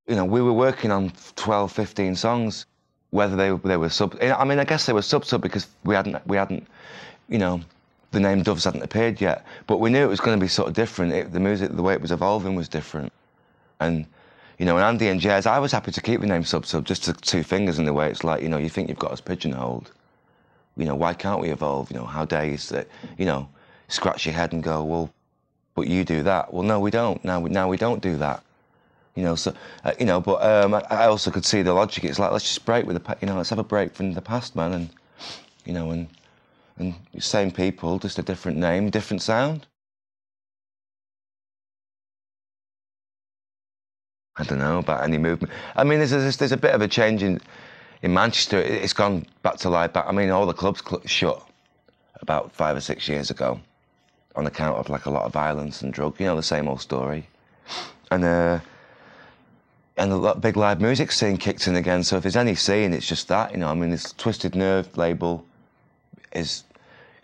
You know, we were working on 12, 15 songs, whether they were sub. I mean, I guess they were sub because we hadn't, you know, the name Doves hadn't appeared yet. But we knew it was going to be sort of different. The music, the way it was evolving, was different. And you know, and Andy and Jez, I was happy to keep the name Sub just to two fingers in the way it's like, you know, you think you've got us pigeonholed. You know, why can't we evolve? You know, how dare you say, you know, scratch your head and go, well, but you do that. Well, no, we don't. Now we don't do that. You know, so, you know, but I also could see the logic. It's like, let's just break with the, you know, let's have a break from the past, man. And, you know, and same people, just a different name, different sound. I don't know about any movement. I mean, there's a bit of a change in Manchester. It's gone back to life. I mean, all the clubs shut about 5 or 6 years ago on account of like a lot of violence and drug. You know, the same old story. And a big live music scene kicked in again. So if there's any scene, it's just that. You know, I mean, this Twisted Nerve label is,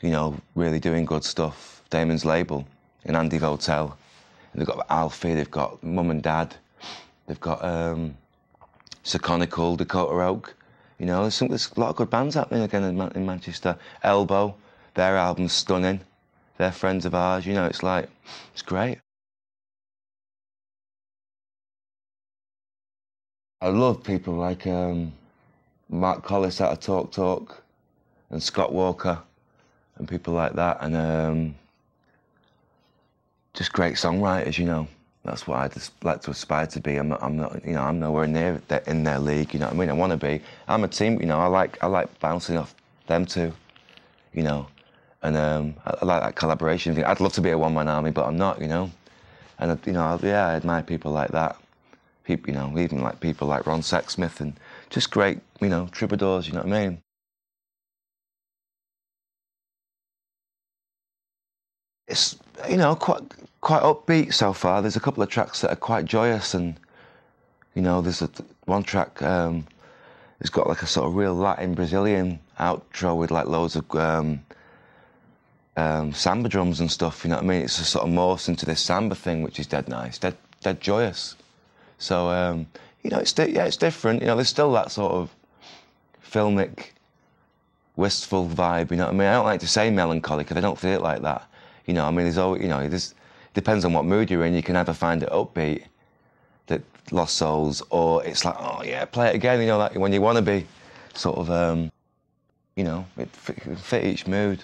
you know, really doing good stuff. Damon's label in Andy Hotel. They've got Alfie. They've got Mum and Dad. They've got Seconical, Dakota Oak. You know, there's a lot of good bands happening again in Manchester. Elbow, their album's stunning. They're friends of ours. You know, it's like, it's great. I love people like Mark Collis out of Talk Talk and Scott Walker and people like that. And just great songwriters, you know. That's what I just like to aspire to be. I'm not, you know, I'm nowhere near in their league. You know what I mean? I want to be. I'm a team. You know, I like bouncing off them too. You know, and I like that collaboration thing. I'd love to be a one-man army, but I'm not. You know, and you know, yeah, I admire people like that. People, you know, even like people like Ron Sexsmith and just great, you know, troubadours. You know what I mean? It's, you know, quite upbeat so far. There's a couple of tracks that are quite joyous, and you know, there's one track it's got like a sort of real Latin Brazilian outro with like loads of samba drums and stuff. You know what I mean? It's a sort of morphs into this samba thing, which is dead nice, dead joyous. So you know, it's different. You know, there's still that sort of filmic, wistful vibe. You know what I mean? I don't like to say melancholy because I don't feel it like that. You know, I mean, there's always, you know, this depends on what mood you're in. You can either find it upbeat, that Lost Souls, or it's like, oh yeah, play it again. You know, like when you want to be, sort of, you know, it fit each mood.